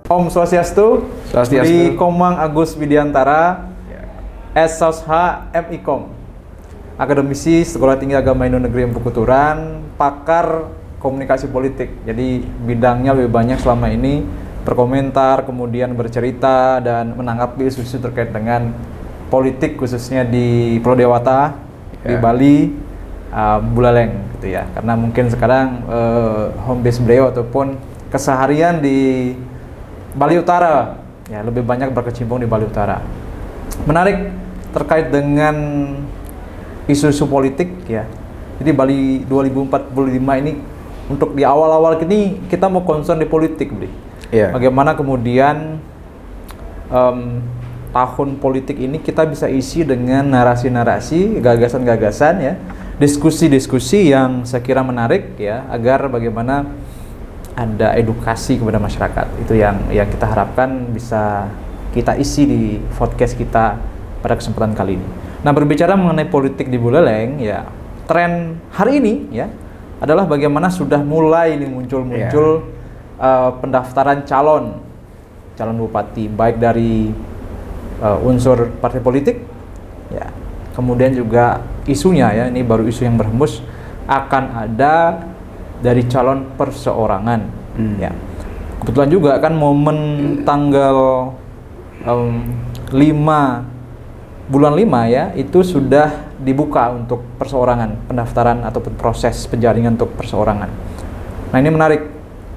Om Swastiastu, Swastiastu. Budi Komang Agus Widiantara, SSH MIKOM, akademisi Sekolah Tinggi Agama Indo Negeri Empu Kuturan, pakar komunikasi politik. Jadi bidangnya lebih banyak selama ini berkomentar, kemudian bercerita dan menanggapi isu-isu terkait dengan politik khususnya di Pulau Dewata, di Bali, Buleleng gitu ya. Karena mungkin sekarang home base beliau ataupun keseharian di Bali Utara ya, lebih banyak berkecimpung di Bali Utara. Menarik terkait dengan isu-isu politik ya. Jadi Bali 2045 ini untuk di awal-awal ini kita mau concern di politik, Bli. Yeah. Bagaimana kemudian tahun politik ini kita bisa isi dengan narasi-narasi, gagasan-gagasan ya, diskusi-diskusi yang saya kira menarik ya, agar bagaimana ada edukasi kepada masyarakat. Itu yang kita harapkan bisa kita isi di podcast kita pada kesempatan kali ini. Nah, berbicara mengenai politik di Buleleng ya, tren hari ini ya adalah bagaimana sudah mulai muncul pendaftaran calon bupati, baik dari unsur partai politik ya, kemudian juga isunya ya, ini baru isu yang berhembus, akan ada dari calon perseorangan ya. Kebetulan juga kan momen tanggal 5 bulan 5 ya, itu sudah dibuka untuk perseorangan, pendaftaran ataupun proses penjaringan untuk perseorangan. Nah, ini menarik.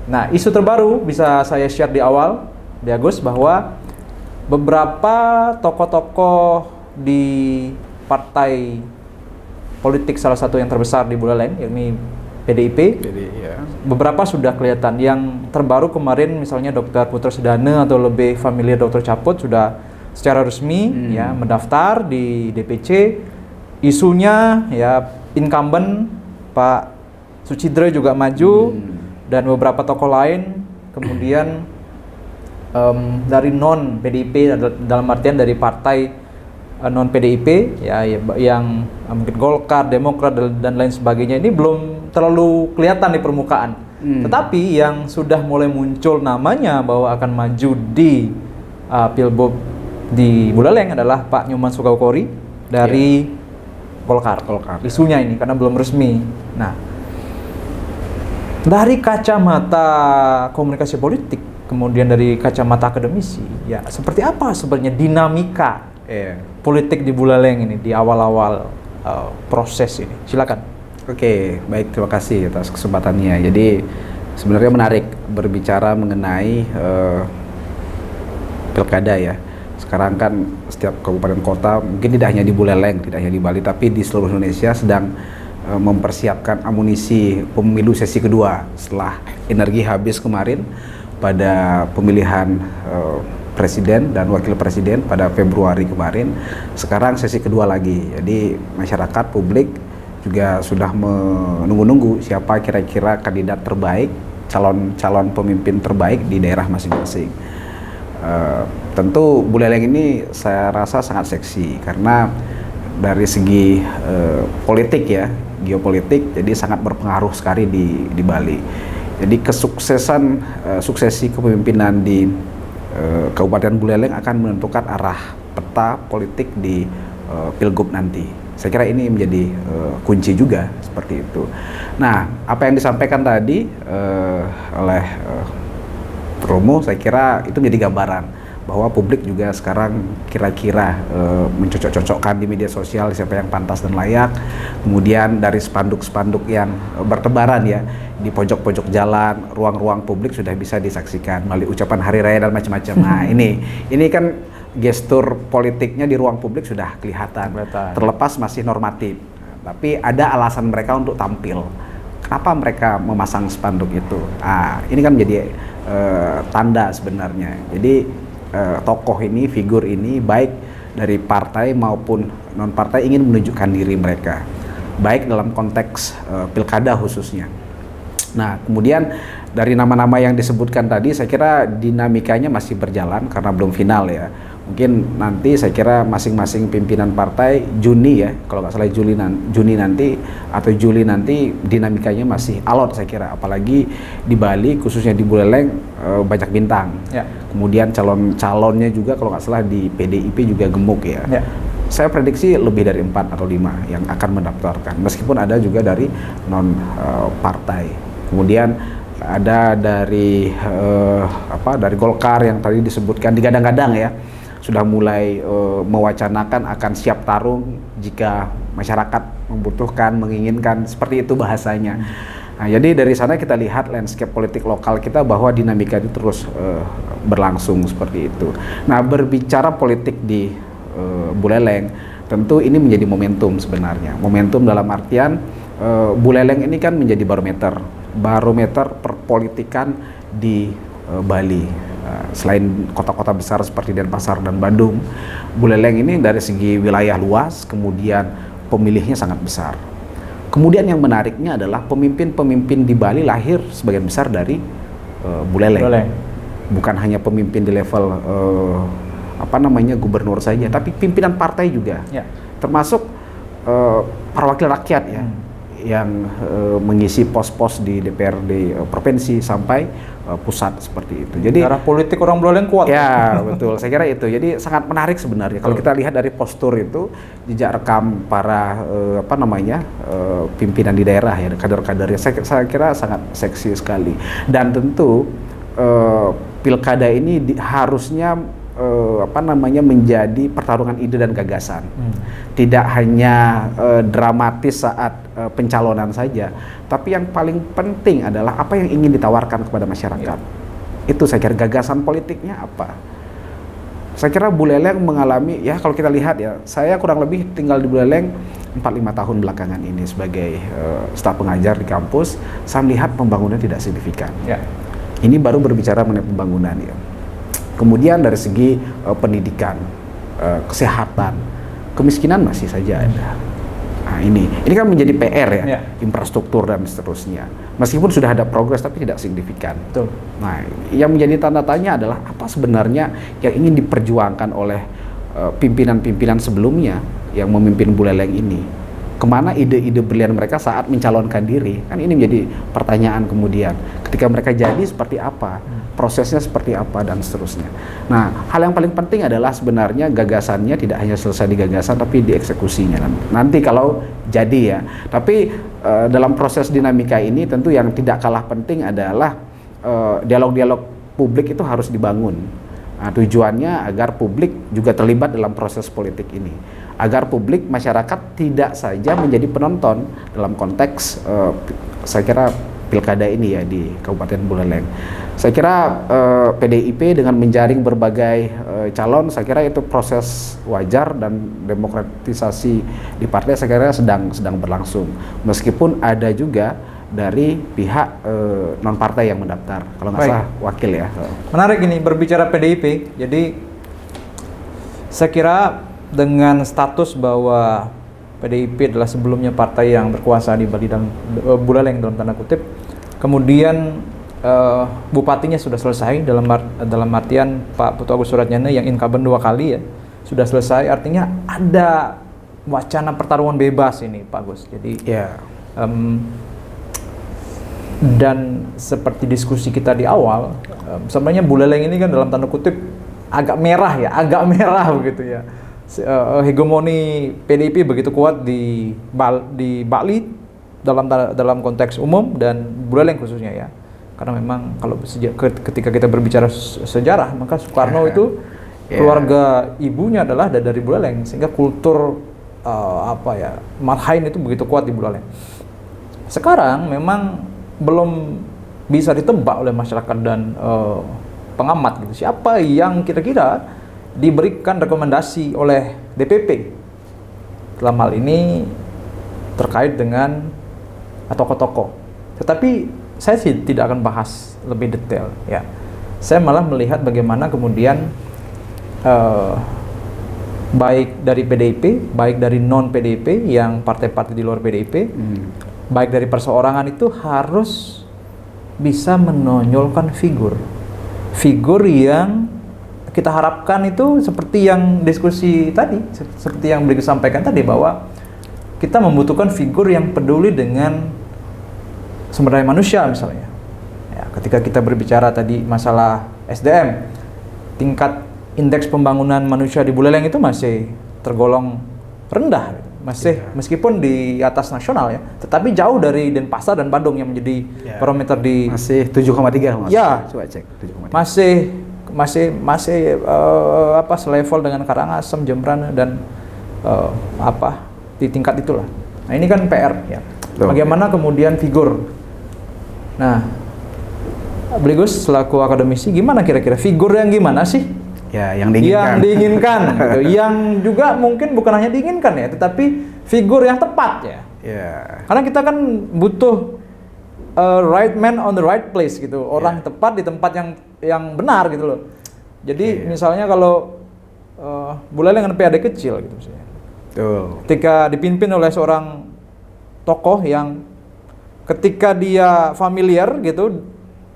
Nah, isu terbaru bisa saya share di awal di Agus, bahwa beberapa tokoh-tokoh di partai politik salah satu yang terbesar di Buleleng, yakni PDIP, ya. Beberapa sudah kelihatan. Yang terbaru kemarin misalnya Dr. Putra Sedana atau lebih familiar Dr. Caput sudah secara resmi ya mendaftar di DPC. Isunya ya incumbent Pak Sucidre juga maju dan beberapa tokoh lain. Kemudian dari non PDIP, dalam artian dari partai non PDIP ya, yang mungkin Golkar, Demokrat dan lain sebagainya, ini belum terlalu kelihatan di permukaan. Tetapi yang sudah mulai muncul namanya bahwa akan maju di Pilgub di Buleleng adalah Pak Nyoman Sukaukori dari Golkar. Isunya ini karena belum resmi. Nah, dari kacamata komunikasi politik, kemudian dari kacamata akademisi, ya seperti apa sebenarnya dinamika politik di Buleleng ini di awal-awal proses ini? Silakan. Oke, baik, terima kasih atas kesempatannya. Jadi sebenarnya menarik berbicara mengenai pilkada ya. Sekarang kan setiap kabupaten kota, mungkin tidak hanya di Buleleng, tidak hanya di Bali, tapi di seluruh Indonesia sedang mempersiapkan amunisi pemilu sesi kedua setelah energi habis kemarin pada pemilihan presiden dan wakil presiden pada Februari kemarin. Sekarang sesi kedua lagi. Jadi masyarakat, publik juga sudah menunggu-nunggu siapa kira-kira kandidat terbaik, calon pemimpin terbaik di daerah masing-masing. Tentu Buleleng ini saya rasa sangat seksi karena dari segi politik ya, geopolitik, jadi sangat berpengaruh sekali di Bali. Jadi kesuksesan suksesi kepemimpinan di Kabupaten Buleleng akan menentukan arah peta politik di Pilgub nanti. Saya kira ini menjadi kunci juga seperti itu. Nah, apa yang disampaikan tadi oleh Romo, saya kira itu menjadi gambaran bahwa publik juga sekarang kira-kira mencocok-cocokkan di media sosial siapa yang pantas dan layak. Kemudian dari spanduk-spanduk yang bertebaran ya di pojok-pojok jalan, ruang-ruang publik sudah bisa disaksikan melalui ucapan hari raya dan macam-macam. Nah, ini kan gestur politiknya di ruang publik sudah kelihatan. Terlepas masih normatif, tapi ada alasan mereka untuk tampil. Kenapa mereka memasang spanduk itu? Ini kan menjadi tanda sebenarnya. Jadi tokoh ini, figur ini, baik dari partai maupun non partai ingin menunjukkan diri mereka, baik dalam konteks pilkada khususnya. Nah, kemudian dari nama-nama yang disebutkan tadi, saya kira dinamikanya masih berjalan karena belum final ya. Mungkin nanti saya kira masing-masing pimpinan partai Juni ya, kalau nggak salah Juni nanti atau Juli nanti dinamikanya masih alot saya kira. Apalagi di Bali khususnya di Buleleng banyak bintang. Ya. Kemudian calon-calonnya juga kalau nggak salah di PDIP juga gemuk ya. Ya. Saya prediksi lebih dari 4 atau 5 yang akan mendaftarkan. Meskipun ada juga dari non partai. Kemudian ada dari dari Golkar yang tadi disebutkan digadang-gadang ya, sudah mulai mewacanakan akan siap tarung jika masyarakat membutuhkan, menginginkan, seperti itu bahasanya. Nah, jadi dari sana kita lihat landscape politik lokal kita bahwa dinamika itu terus berlangsung seperti itu. Nah, berbicara politik di Buleleng, tentu ini menjadi momentum sebenarnya. Momentum dalam artian Buleleng ini kan menjadi barometer perpolitikan di Bali. Selain kota-kota besar seperti Denpasar dan Bandung, Buleleng ini dari segi wilayah luas, kemudian pemilihnya sangat besar. Kemudian yang menariknya adalah pemimpin-pemimpin di Bali lahir sebagian besar dari Buleleng. Bukan hanya pemimpin di level gubernur saja, tapi pimpinan partai juga. Ya. Termasuk perwakilan rakyat ya. Yang mengisi pos-pos di DPRD provinsi sampai pusat seperti itu. Jadi darah politik orang Buleleng kuat. Ya, betul. Saya kira itu. Jadi sangat menarik sebenarnya. Kalau kita lihat dari postur itu, jejak rekam para pimpinan di daerah ya, kader-kadernya, saya kira sangat seksi sekali. Dan tentu pilkada ini harusnya menjadi pertarungan ide dan gagasan. Tidak hanya dramatis saat pencalonan saja, tapi yang paling penting adalah apa yang ingin ditawarkan kepada masyarakat. Itu saya kira gagasan politiknya apa. Saya kira Buleleng mengalami, ya kalau kita lihat ya, saya kurang lebih tinggal di Buleleng 4-5 tahun belakangan ini sebagai staf pengajar di kampus. Saya melihat pembangunan tidak signifikan. Ini baru berbicara mengenai pembangunan ya. Kemudian dari segi pendidikan, kesehatan, kemiskinan masih saja ada. Nah, ini kan menjadi PR ya, infrastruktur dan seterusnya. Meskipun sudah ada progres tapi tidak signifikan. Betul. Nah, yang menjadi tanda tanya adalah apa sebenarnya yang ingin diperjuangkan oleh pimpinan-pimpinan sebelumnya yang memimpin Buleleng ini. Kemana ide-ide brilian mereka saat mencalonkan diri? Kan ini menjadi pertanyaan kemudian. Ketika mereka jadi seperti apa? Prosesnya seperti apa dan seterusnya. Nah, hal yang paling penting adalah sebenarnya gagasannya tidak hanya selesai di gagasan tapi di eksekusinya nanti kalau jadi ya. Tapi dalam proses dinamika ini tentu yang tidak kalah penting adalah dialog-dialog publik itu harus dibangun. Nah, tujuannya agar publik juga terlibat dalam proses politik ini, agar publik masyarakat tidak saja menjadi penonton dalam konteks saya kira pilkada ini ya di Kabupaten Buleleng. Saya kira PDIP dengan menjaring berbagai calon, saya kira itu proses wajar dan demokratisasi di partai saya kira sedang berlangsung. Meskipun ada juga dari pihak non partai yang mendaftar, kalau nggak salah wakil ya. Menarik ini berbicara PDIP. Jadi saya kira dengan status bahwa PDIP adalah sebelumnya partai yang berkuasa di Bali dan Buleleng dalam tanda kutip, kemudian bupatinya sudah selesai dalam artian Pak Putu Agus Suratnyana yang incumbent 2 kali ya sudah selesai, artinya ada wacana pertarungan bebas ini Pak Agus. Jadi dan seperti diskusi kita di awal, sebenarnya Buleleng ini kan dalam tanda kutip agak merah begitu ya. Hegemoni PDIP begitu kuat di Bali dalam konteks umum dan Buleleng khususnya ya. Karena memang kalau ketika kita berbicara sejarah, maka Soekarno itu keluarga ibunya adalah dari Buleleng, sehingga kultur Malhain itu begitu kuat di Buleleng. Sekarang memang belum bisa ditebak oleh masyarakat dan pengamat gitu. Siapa yang kira-kira diberikan rekomendasi oleh DPP dalam hal ini terkait dengan tokoh-tokoh. Tetapi saya sih tidak akan bahas lebih detail ya. Saya malah melihat bagaimana kemudian baik dari PDIP, baik dari non PDIP yang partai-partai di luar PDIP, baik dari perseorangan itu harus bisa menonjolkan figur yang kita harapkan itu seperti yang diskusi tadi, seperti yang beliau sampaikan tadi, bahwa kita membutuhkan figur yang peduli dengan sumber daya manusia misalnya. Ya, ketika kita berbicara tadi masalah SDM, tingkat indeks pembangunan manusia di Buleleng itu masih tergolong rendah, masih meskipun di atas nasional ya, tetapi jauh dari Denpasar dan Bandung yang menjadi parameter di masih 7,3 Mas. Ya, coba cek 7,3. masih selevel dengan Karangasem, Jembrana dan di tingkat itulah. Nah, ini kan PR ya. Bagaimana kemudian figur. Nah, Beli Gus selaku akademisi, gimana kira-kira figur yang gimana sih? Ya, yang diinginkan. Yang diinginkan, gitu. Yang juga mungkin bukan hanya diinginkan ya, tetapi figur yang tepat ya. Karena kita kan butuh right man on the right place gitu, orang tepat di tempat yang benar gitu loh. Jadi misalnya kalau Buleleng dengan PAD kecil gitu misalnya. Ketika dipimpin oleh seorang tokoh yang ketika dia familiar gitu,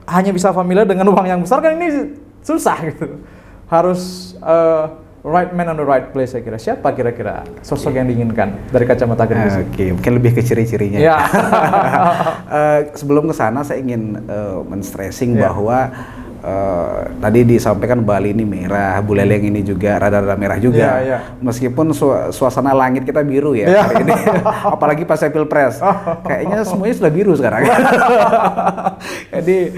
hanya bisa familiar dengan uang yang besar, kan ini susah gitu. Harus right man on the right place, saya kira. Siapa kira-kira sosok yang diinginkan dari kacamata akademisi? Oke, mungkin lebih ke ciri-cirinya. Ya. Sebelum ke sana saya ingin men-stressing bahwa tadi disampaikan Bali ini merah, Buleleng ini juga rada-rada merah juga. Meskipun suasana langit kita biru ya hari ini. Apalagi pas Pilpres. Kayaknya semuanya sudah biru sekarang. Jadi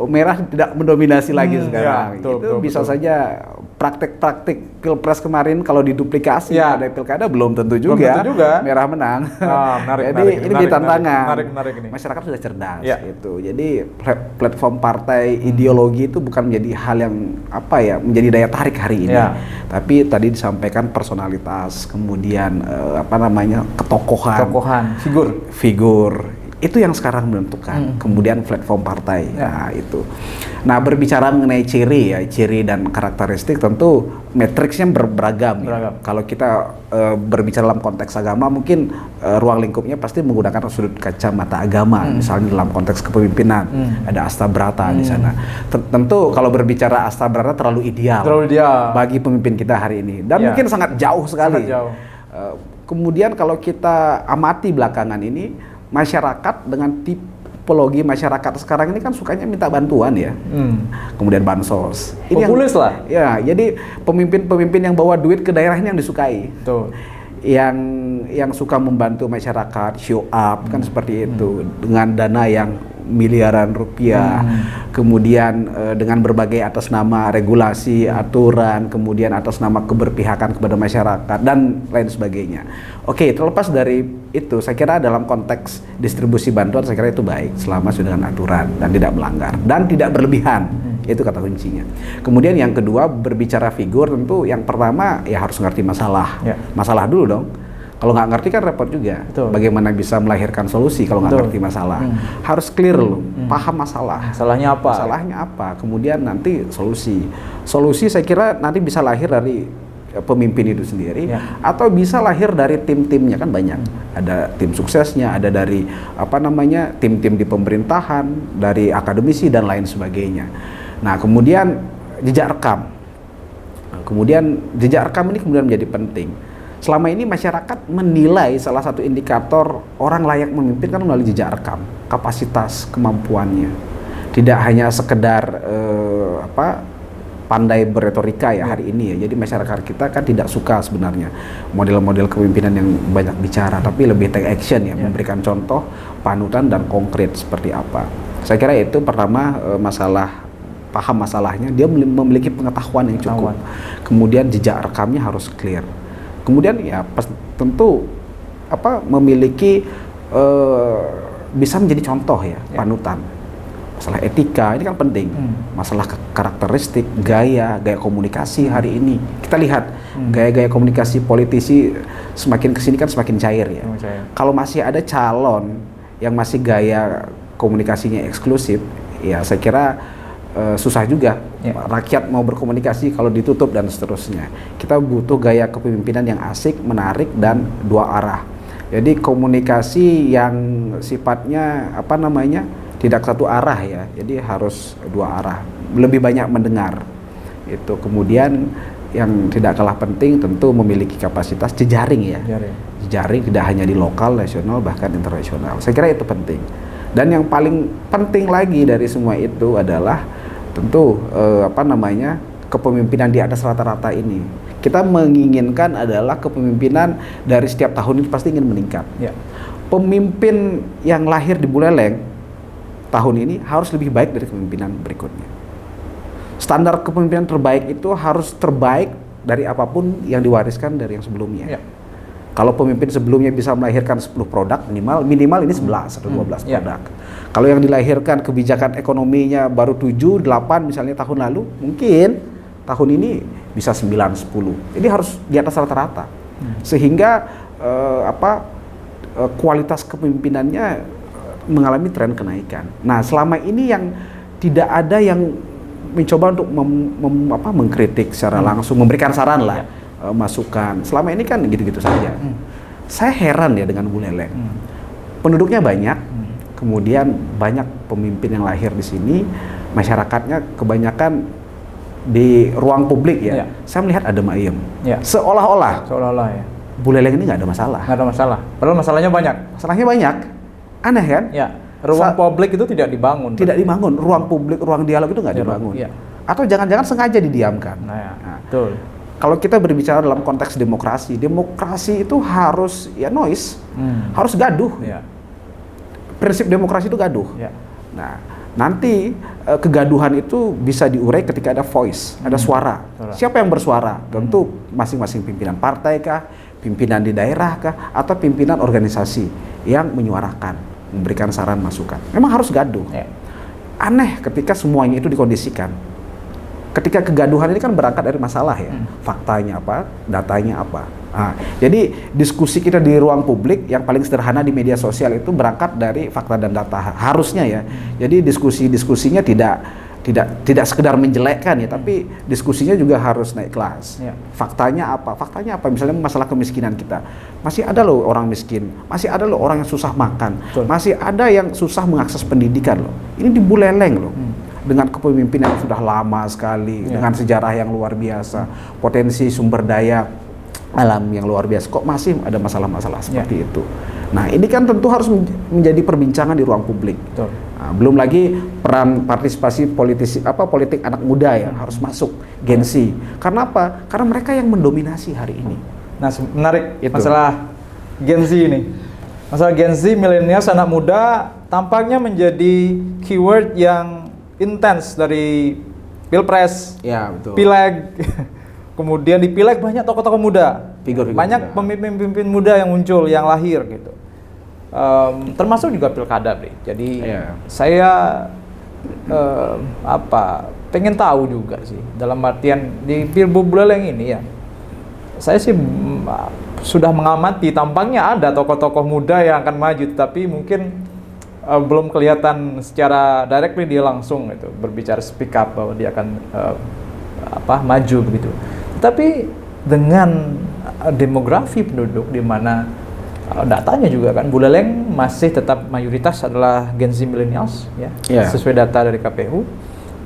merah tidak mendominasi lagi sekarang. Itu bisa saja praktek-praktek Pilpres kemarin kalau diduplikasi pada pilkada belum tentu juga merah menang. Jadi ini jadi tantangan. Menarik ini. Masyarakat sudah cerdas gitu. Jadi platform partai ideologi itu bukan menjadi hal yang menjadi daya tarik hari ini. Tapi tadi disampaikan personalitas, kemudian ketokohan, figur itu yang sekarang menentukan. Kemudian platform partai. Nah, itu. Nah, berbicara mengenai ciri dan karakteristik, tentu matriksnya beragam. Ya. Kalau kita berbicara dalam konteks agama, mungkin ruang lingkupnya pasti menggunakan sudut kacamata agama. Misalnya dalam konteks kepemimpinan, ada Astabrata di sana. Tentu kalau berbicara Astabrata terlalu ideal bagi pemimpin kita hari ini. Dan mungkin sangat jauh sekali. Kemudian kalau kita amati belakangan ini, masyarakat dengan tipologi masyarakat sekarang ini kan sukanya minta bantuan ya, kemudian bansos. Ini populis lah. Ya, jadi pemimpin-pemimpin yang bawa duit ke daerahnya yang disukai. Betul. Yang suka membantu masyarakat, show up kan seperti itu dengan dana yang miliaran rupiah, kemudian dengan berbagai atas nama regulasi, aturan, kemudian atas nama keberpihakan kepada masyarakat dan lain sebagainya. Oke, terlepas dari itu, saya kira dalam konteks distribusi bantuan saya kira itu baik selama sudah dengan aturan dan tidak melanggar dan tidak berlebihan. Itu kata kuncinya. Kemudian yang kedua, berbicara figur, tentu yang pertama ya harus ngerti masalah. Masalah dulu dong. Kalau nggak ngerti kan repot juga. Betul. Bagaimana bisa melahirkan solusi kalau nggak ngerti masalah? Harus clear loh, paham masalah. Masalahnya apa? Masalahnya apa? Kemudian nanti solusi. Solusi saya kira nanti bisa lahir dari pemimpin itu sendiri, atau bisa lahir dari tim-timnya, kan banyak. Ada tim suksesnya, ada dari tim-tim di pemerintahan, dari akademisi dan lain sebagainya. Nah, kemudian jejak rekam. Kemudian jejak rekam ini kemudian menjadi penting. Selama ini masyarakat menilai salah satu indikator orang layak memimpin kan melalui jejak rekam, kapasitas, kemampuannya. Tidak hanya sekedar pandai berretorika ya hari ini ya. Jadi masyarakat kita kan tidak suka sebenarnya model-model kepemimpinan yang banyak bicara, tapi lebih take action ya, memberikan contoh, panutan dan konkret seperti apa. Saya kira itu pertama, paham masalahnya, dia memiliki pengetahuan yang cukup. Kemudian jejak rekamnya harus clear. Kemudian ya tentu memiliki bisa menjadi contoh ya, panutan. Masalah etika ini kan penting. Masalah karakteristik, gaya komunikasi hari ini. Kita lihat gaya-gaya komunikasi politisi semakin kesini kan semakin cair ya. Kalau masih ada calon yang masih gaya komunikasinya eksklusif, ya saya kira susah juga rakyat mau berkomunikasi kalau ditutup dan seterusnya. Kita butuh gaya kepemimpinan yang asik, menarik dan dua arah. Jadi komunikasi yang sifatnya tidak satu arah ya. Jadi harus dua arah. Lebih banyak mendengar. Itu kemudian yang tidak kalah penting tentu memiliki kapasitas jejaring ya. Jejaring tidak hanya di lokal, nasional, bahkan internasional. Saya kira itu penting. Dan yang paling penting lagi dari semua itu adalah tentu kepemimpinan di atas rata-rata ini. Kita menginginkan adalah kepemimpinan dari setiap tahun ini pasti ingin meningkat. Ya. Pemimpin yang lahir di Buleleng tahun ini harus lebih baik dari kepemimpinan berikutnya. Standar kepemimpinan terbaik itu harus terbaik dari apapun yang diwariskan dari yang sebelumnya. Ya. Kalau pemimpin sebelumnya bisa melahirkan 10 produk minimal ini 11 atau 12 produk. Kalau yang dilahirkan kebijakan ekonominya baru 7, 8 misalnya tahun lalu, mungkin tahun ini bisa 9, 10. Jadi harus di atas rata-rata. Sehingga kualitas kepemimpinannya mengalami tren kenaikan. Nah, selama ini yang tidak ada yang mencoba untuk mengkritik secara langsung, memberikan saran lah. Masukan. Selama ini kan gitu-gitu saja. Saya heran ya dengan Buleleng. Penduduknya banyak, kemudian banyak pemimpin yang lahir di sini, masyarakatnya kebanyakan di ruang publik ya. Saya melihat adem ayem. Seolah-olah ya. Buleleng ini nggak ada masalah. Nggak ada masalah. Padahal masalahnya banyak. Masalahnya banyak. Aneh kan? Ya. Ruang publik itu tidak dibangun. Tidak dibangun. Ruang publik, ruang dialog itu nggak dibangun. Ya. Atau jangan-jangan sengaja didiamkan. Betul. Kalau kita berbicara dalam konteks demokrasi itu harus noise, harus gaduh. Prinsip demokrasi itu gaduh. Nah, nanti kegaduhan itu bisa diurai ketika ada voice, ada suara. Siapa yang bersuara? Tentu masing-masing pimpinan partai kah, pimpinan di daerah kah, atau pimpinan organisasi yang menyuarakan, memberikan saran masukan. Memang harus gaduh. Aneh ketika semuanya itu dikondisikan. Ketika kegaduhan ini kan berangkat dari masalah ya, faktanya apa, datanya apa. Nah, jadi diskusi kita di ruang publik yang paling sederhana di media sosial itu berangkat dari fakta dan data harusnya ya. Jadi diskusinya tidak sekedar menjelekkan ya, tapi diskusinya juga harus naik kelas. Faktanya apa? Faktanya apa? Misalnya masalah kemiskinan kita, masih ada loh orang miskin, masih ada loh orang yang susah makan, masih ada yang susah mengakses pendidikan loh. Ini di Buleleng loh. Dengan kepemimpinan yang sudah lama sekali, dengan sejarah yang luar biasa, potensi sumber daya alam yang luar biasa, kok masih ada masalah-masalah seperti itu. Nah, ini kan tentu harus menjadi perbincangan di ruang publik. Nah, belum lagi peran partisipasi politik anak muda ya harus masuk, Gen Z. Karena apa? Karena mereka yang mendominasi hari ini. Nah, menarik masalah Gen Z ini. Masalah Gen Z, milenials, anak muda tampaknya menjadi keyword yang intens dari Pilpres, Pileg, kemudian di Pileg banyak tokoh-tokoh muda, banyak pemimpin-pemimpin muda yang muncul, yang lahir gitu, termasuk juga Pilkada, Bre. Jadi saya pengen tahu juga sih dalam artian di Pilbub Buleleng ini ya, saya sih sudah mengamati tampaknya ada tokoh-tokoh muda yang akan maju, tapi mungkin belum kelihatan secara directly dia langsung itu berbicara speak up bahwa dia akan maju begitu. Tapi dengan demografi penduduk di mana datanya juga kan Buleleng masih tetap mayoritas adalah Gen Z millennials ya. Sesuai data dari KPU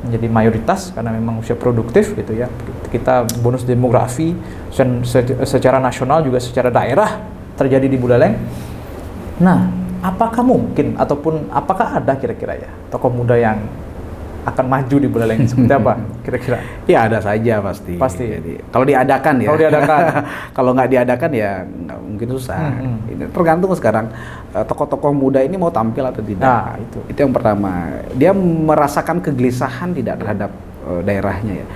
menjadi mayoritas karena memang usia produktif gitu ya. Kita bonus demografi secara nasional juga secara daerah terjadi di Buleleng. Nah, apakah mungkin ataupun apakah ada kira-kira ya tokoh muda yang akan maju di Buleleng seperti apa kira-kira? Ya ada saja pasti. Jadi, kalau diadakan ya. Kalau nggak diadakan ya nggak mungkin susah. Ini tergantung sekarang tokoh-tokoh muda ini mau tampil atau tidak. Nah, itu yang pertama. Dia merasakan kegelisahan tidak terhadap daerahnya ya.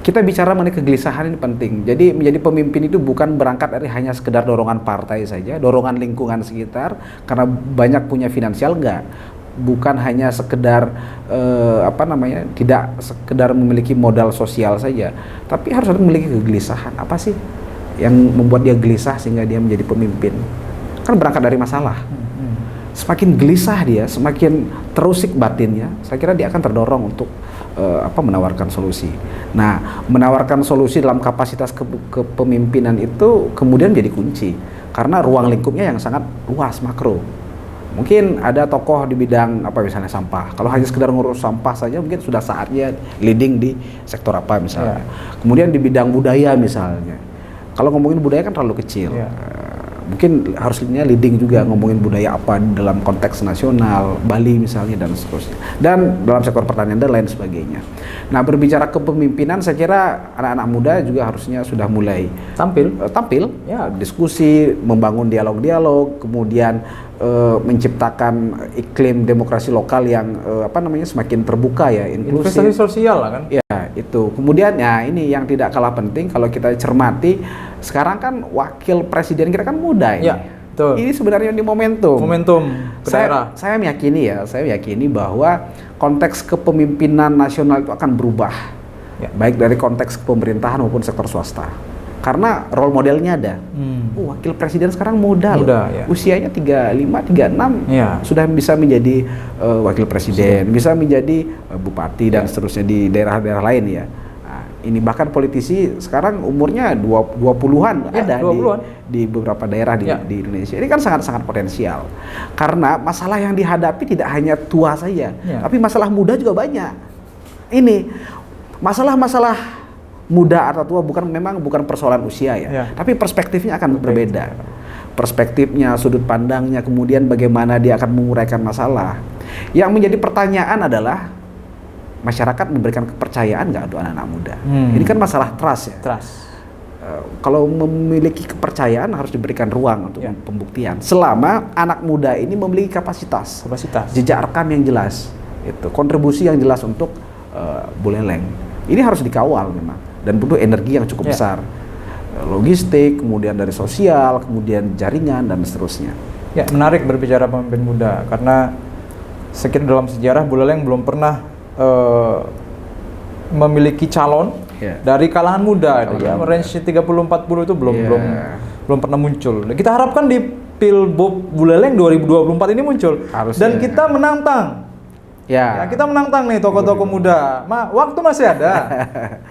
Kita bicara mengenai kegelisahan ini penting. Jadi menjadi pemimpin itu bukan berangkat dari hanya sekedar dorongan partai saja, dorongan lingkungan sekitar karena banyak punya finansial, enggak. Bukan hanya sekedar tidak sekedar memiliki modal sosial saja, tapi harus ada memiliki kegelisahan. Apa sih yang membuat dia gelisah sehingga dia menjadi pemimpin? Kan berangkat dari masalah. Semakin gelisah dia, semakin terusik batinnya, saya kira dia akan terdorong untuk menawarkan solusi. Nah, menawarkan solusi dalam kapasitas kepemimpinan itu kemudian jadi kunci karena ruang lingkupnya yang sangat luas makro. Mungkin ada tokoh di bidang apa misalnya sampah. Kalau hanya sekedar ngurus sampah saja mungkin sudah saatnya leading di sektor apa misalnya. Kemudian di bidang budaya misalnya. Kalau ngomongin budaya kan terlalu kecil. Mungkin harusnya leading juga ngomongin budaya apa dalam konteks nasional, Bali misalnya dan seterusnya. Dan dalam sektor pertanian dan lain sebagainya. Nah, berbicara kepemimpinan saya kira anak-anak muda juga harusnya sudah mulai tampil ya, diskusi, membangun dialog-dialog, kemudian menciptakan iklim demokrasi lokal yang semakin terbuka ya, inklusif. Investasi sosial lah kan. Ya, itu. Kemudian ya ini yang tidak kalah penting kalau kita cermati, sekarang kan wakil presiden kita kan muda ini. Ya, betul. Ini sebenarnya di momentum ke daerah. Saya meyakini bahwa konteks kepemimpinan nasional itu akan berubah. Ya. Baik dari konteks pemerintahan maupun sektor swasta. Karena role modelnya ada. Wakil presiden sekarang muda loh. Ya. Usianya 35, 36 ya. Sudah bisa menjadi wakil presiden, bisa menjadi bupati dan seterusnya di daerah-daerah lain ya. Nah, ini bahkan politisi sekarang umurnya 20-an ada 20-an. Di beberapa daerah di Indonesia. Ini kan sangat-sangat potensial. Karena masalah yang dihadapi tidak hanya tua saja, tapi masalah muda juga banyak. Ini masalah-masalah muda atau tua bukan persoalan usia ya, tapi perspektifnya akan berbeda. Perspektifnya, sudut pandangnya, kemudian bagaimana dia akan menguraikan masalah. Yang menjadi pertanyaan adalah masyarakat memberikan kepercayaan nggak untuk anak-anak muda. Ini kan masalah trust ya. Kalau memiliki kepercayaan harus diberikan ruang untuk pembuktian. Selama anak muda ini memiliki kapasitas, jejak rekam yang jelas, itu kontribusi yang jelas untuk Buleleng. Ini harus dikawal memang. Dan butuh energi yang cukup besar, logistik, kemudian dari sosial, kemudian jaringan dan seterusnya. Ya, menarik berbicara pemimpin muda karena sekiranya dalam sejarah Buleleng belum pernah memiliki calon dari kalangan muda, range 30-40 itu belum pernah muncul. Kita harapkan di Pilbub Buleleng 2024 ini muncul. Dan kita menantang. Ya, kita menantang nih tokoh-tokoh muda. Waktu masih ada.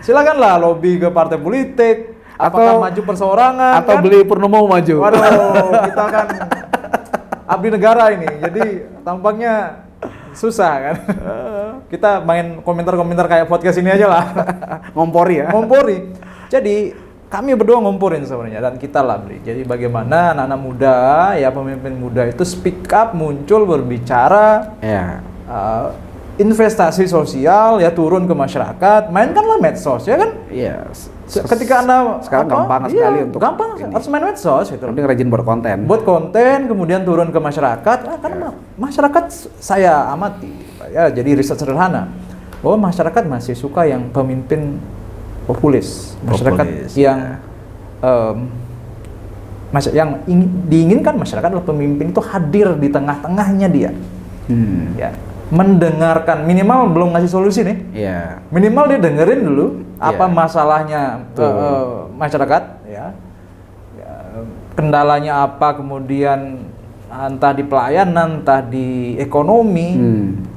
Silakanlah lobby ke partai politik, apakah maju perseorangan atau kan? beli Purnomo maju. Waduh, kita kan abdi negara ini. Jadi tampaknya susah kan. Kita main komentar-komentar kayak podcast ini aja lah. Ngompori ya. Ngompori. Jadi kami berdua ngomporin sebenarnya dan kita lah beli. Jadi bagaimana anak-anak muda ya, pemimpin muda itu speak up, muncul, berbicara. Investasi sosial ya, turun ke masyarakat, mainkanlah medsos ya kan? Iya. Ketika Anda sekarang gampang sekali untuk harus main medsos gitu. Penting rajin buat konten, kemudian turun ke masyarakat. Karena masyarakat saya amati ya, jadi riset sederhana bahwa masyarakat masih suka yang pemimpin populis. Masyarakat yang diinginkan masyarakat adalah pemimpin itu hadir di tengah-tengahnya dia. Ya, mendengarkan, minimal belum ngasih solusi nih. Minimal dia dengerin dulu apa masalahnya masyarakat ya. Kendalanya apa, kemudian entah di pelayanan, entah di ekonomi,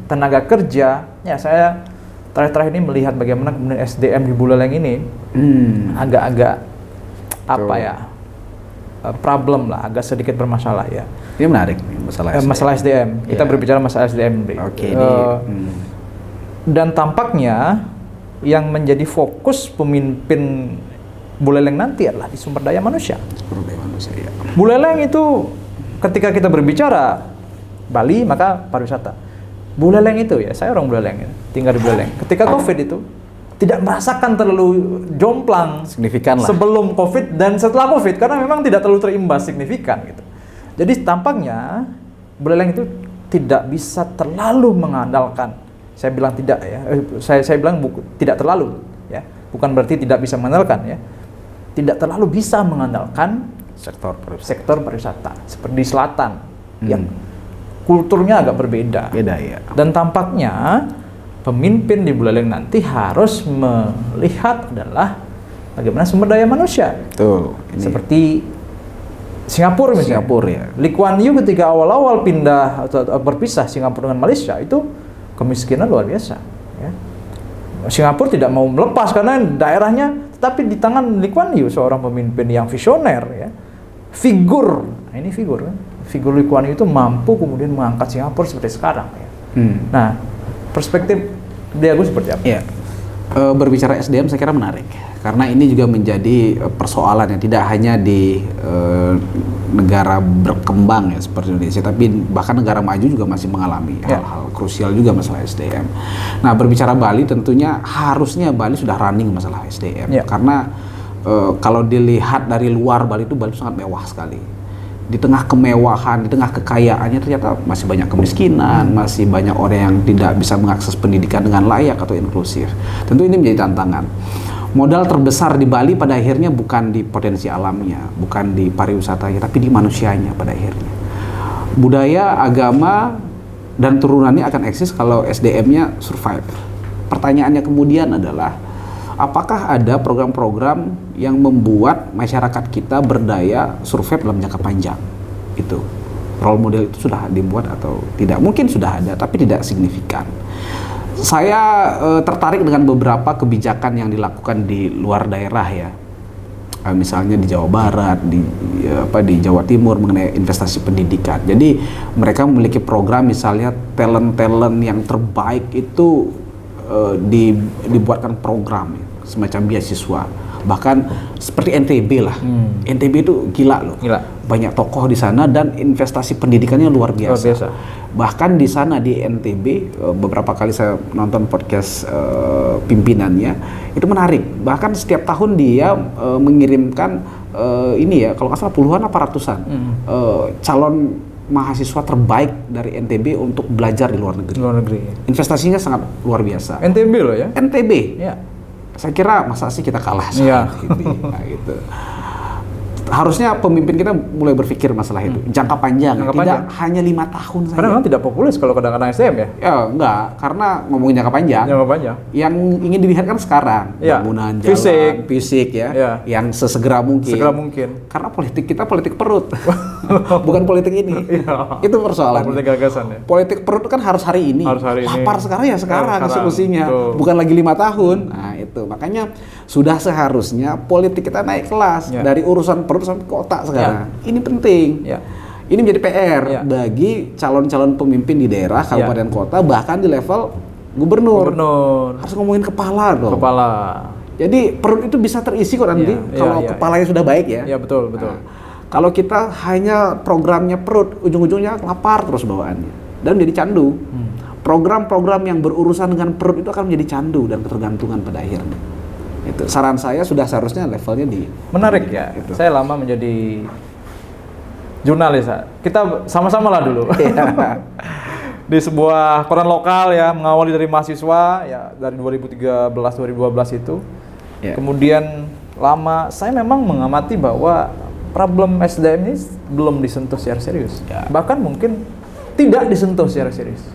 tenaga kerja. Ya, saya terakhir ini melihat bagaimana kemudian SDM di Buleleng ini agak-agak problem lah, agak sedikit bermasalah ya. Ini menarik nih, masalah SDM. Kita berbicara masalah SDM. Dan tampaknya yang menjadi fokus pemimpin Buleleng nanti adalah di sumber daya manusia. Ya. Buleleng itu ketika kita berbicara Bali maka pariwisata. Buleleng itu ya, saya orang Buleleng ya, tinggal di Buleleng. Ketika COVID itu tidak merasakan terlalu jomplang signifikan lah sebelum COVID dan setelah COVID karena memang tidak terlalu terimbas signifikan gitu. Jadi tampaknya Buleleng itu tidak bisa terlalu mengandalkan. Saya bilang tidak ya. Saya bilang tidak terlalu ya. Bukan berarti tidak bisa mengandalkan ya. Tidak terlalu bisa mengandalkan sektor pariwisata seperti di selatan yang kulturnya agak berbeda. Ya. Dan tampaknya pemimpin di Buleleng nanti harus melihat adalah bagaimana sumber daya manusia. Betul. Seperti Singapura misalnya. Ya. Lee Kuan Yew ketika awal-awal pindah atau berpisah Singapura dengan Malaysia itu kemiskinan luar biasa. Ya. Singapura tidak mau melepas karena daerahnya, tetapi di tangan Lee Kuan Yew seorang pemimpin yang visioner, ya, figur. Nah, ini figur kan. figur Lee Kuan Yew itu mampu kemudian mengangkat Singapura seperti sekarang ya. Nah, perspektif dia gue seperti apa? Iya. Berbicara SDM saya kira menarik karena ini juga menjadi persoalan yang tidak hanya di negara berkembang ya seperti Indonesia, tapi bahkan negara maju juga masih mengalami hal-hal krusial juga masalah SDM. Nah, berbicara Bali tentunya harusnya Bali sudah running masalah SDM karena kalau dilihat dari luar Bali itu sangat mewah sekali. Di tengah kemewahan, di tengah kekayaannya ternyata masih banyak kemiskinan, masih banyak orang yang tidak bisa mengakses pendidikan dengan layak atau inklusif. Tentu ini menjadi tantangan. Modal terbesar di Bali pada akhirnya bukan di potensi alamnya, bukan di pariwisatanya, tapi di manusianya pada akhirnya. Budaya, agama, dan turunannya akan eksis kalau SDM-nya survive. Pertanyaannya kemudian adalah, apakah ada program-program yang membuat masyarakat kita berdaya survive dalam jangka panjang? Itu role model itu sudah dibuat atau tidak? Mungkin sudah ada, tapi tidak signifikan. Saya tertarik dengan beberapa kebijakan yang dilakukan di luar daerah ya. Misalnya di Jawa Barat, di Jawa Timur mengenai investasi pendidikan. Jadi mereka memiliki program misalnya talent-talent yang terbaik itu dibuatkan program semacam beasiswa, bahkan seperti NTB lah. NTB itu gila loh, banyak tokoh di sana dan investasi pendidikannya luar biasa. Bahkan di sana di NTB beberapa kali saya nonton podcast pimpinannya, itu menarik. Bahkan setiap tahun dia mengirimkan ini ya, kalau nggak salah puluhan apa ratusan calon mahasiswa terbaik dari NTB untuk belajar di luar negeri. Investasinya sangat luar biasa. NTB loh ya? NTB. Ya. Saya kira masa sih kita kalah sama ini. Nah, gitu. Harusnya pemimpin kita mulai berpikir masalah itu jangka panjang, tidak hanya 5 tahun saja. Karena memang tidak populer kalau kadang-kadang SDM ya? Ya enggak, karena ngomongin jangka panjang. Yang ingin dilihat kan sekarang, bangunan jalan, fisik ya, yang sesegera mungkin. Karena politik kita politik perut, bukan politik ini. Itu persoalan. Politik gagasan ya. Politik perut kan harus hari ini. Lapar sekarang ya sekarang solusinya, bukan lagi 5 tahun. Nah itu makanya sudah seharusnya politik kita naik kelas dari urusan perut sampai kota sekarang. Ini penting. Ini menjadi PR bagi calon-calon pemimpin di daerah, kabupaten, kota, bahkan di level gubernur. Harus ngomongin kepala dong. Jadi perut itu bisa terisi kok nanti kalau kepalanya sudah baik ya. Iya betul. Nah, kalau kita hanya programnya perut, ujung-ujungnya lapar terus bawaannya dan menjadi candu. Program-program yang berurusan dengan perut itu akan menjadi candu dan ketergantungan pada akhirnya. Itu saran saya sudah seharusnya levelnya di menarik ya. Itu. Saya lama menjadi jurnalis. Kita sama-sama lah dulu. Di sebuah koran lokal ya, mengawali dari mahasiswa ya dari 2013 2012 itu. Kemudian lama saya memang mengamati bahwa problem SDM ini belum disentuh secara serius. Bahkan mungkin tidak disentuh secara serius.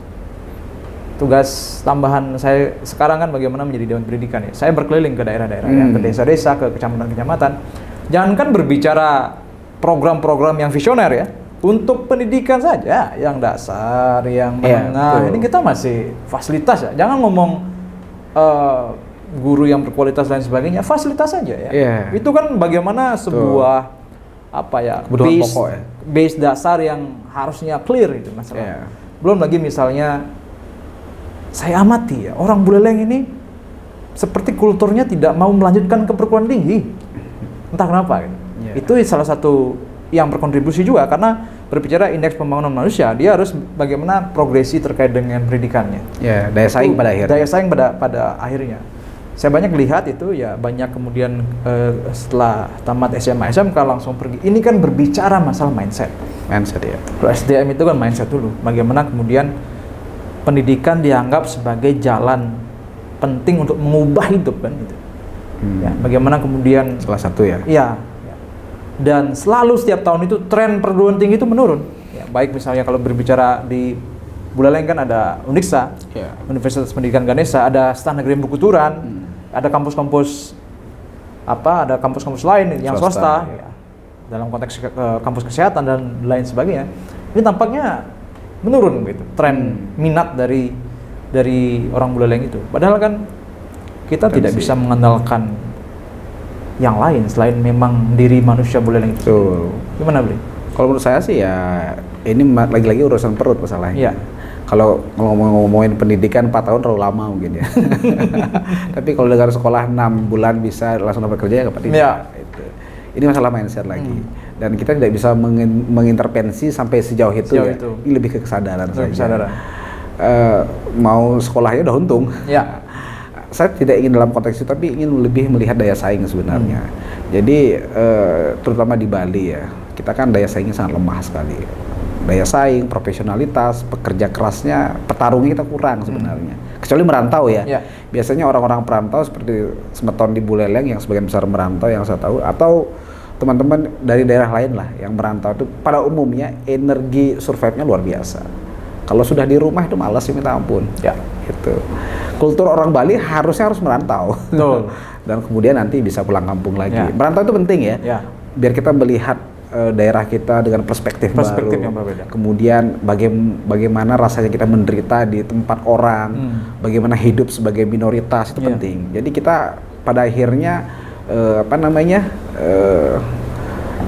Tugas tambahan saya sekarang kan bagaimana menjadi Dewan Pendidikan ya. Saya berkeliling ke daerah-daerah ya, ke desa-desa, ke kecamatan-kecamatan. Jangankan berbicara program-program yang visioner ya, untuk pendidikan saja yang dasar, yang menengah. Ini kita masih fasilitas ya. Jangan ngomong guru yang berkualitas dan sebagainya, fasilitas saja ya. Itu kan bagaimana sebuah kebutuhan pokok ya. Base dasar yang harusnya clear itu masalah. Belum lagi misalnya saya amati ya, orang Buleleng ini seperti kulturnya tidak mau melanjutkan ke perguruan tinggi. Entah kenapa gitu. Itu salah satu yang berkontribusi juga karena berbicara indeks pembangunan manusia, dia harus bagaimana progresi terkait dengan pendidikannya. Daya saing pada akhirnya. Daya saing pada akhirnya. Saya banyak lihat itu ya, banyak kemudian setelah tamat SMA, SMK langsung pergi. Ini kan berbicara masalah mindset. Mindset ya. Kalau SDM itu kan mindset dulu. Bagaimana kemudian pendidikan dianggap sebagai jalan penting untuk mengubah hidup kan gitu. Ya, bagaimana kemudian salah satu ya. Dan selalu setiap tahun itu tren perguruan tinggi itu menurun. Ya, baik misalnya kalau berbicara di Buleleng kan ada Uniksa, Universitas Pendidikan Ganesha, ada Setah Negeri Bukit Turan, ada kampus-kampus ada kampus-kampus lain yang swasta ya, dalam konteks kampus kesehatan dan lain sebagainya. Ini tampaknya menurun gitu, tren minat dari orang Buleleng itu. Padahal kan kita tidak bisa mengandalkan yang lain selain memang diri manusia Buleleng itu. Gimana, Bli? Kalau menurut saya sih ya ini lagi-lagi urusan perut masalahnya. Iya. Kalau ngomongin pendidikan 4 tahun terlalu lama mungkin ya. Tapi kalau dengan sekolah 6 bulan bisa langsung dapat kerja ya kenapa tidak? Iya. Itu. Ini masalah mindset lagi. Dan kita tidak bisa mengintervensi sampai sejauh itu ya. Ini lebih ke kesadaran saja. Kesadaran. Mau sekolahnya udah untung. Ya. Saya tidak ingin dalam konteks itu, tapi ingin lebih melihat daya saing sebenarnya. Jadi terutama di Bali ya, kita kan daya saingnya sangat lemah sekali. Daya saing, profesionalitas, pekerja kerasnya, petarungnya kita kurang sebenarnya. Kecuali merantau ya. Biasanya orang-orang perantau seperti Semeton di Buleleng yang sebagian besar merantau yang saya tahu, atau teman-teman dari daerah lain lah yang merantau itu pada umumnya energi survive-nya luar biasa. Kalau sudah di rumah itu malas sih minta ampun. Ya. Gitu. Kultur orang Bali harusnya harus merantau. Betul. Dan kemudian nanti bisa pulang kampung lagi. Ya. Merantau itu penting ya. Ya. Biar kita melihat daerah kita dengan perspektif baru. Yang berbeda. Kemudian bagaimana rasanya kita menderita di tempat orang, bagaimana hidup sebagai minoritas itu penting. Jadi kita pada akhirnya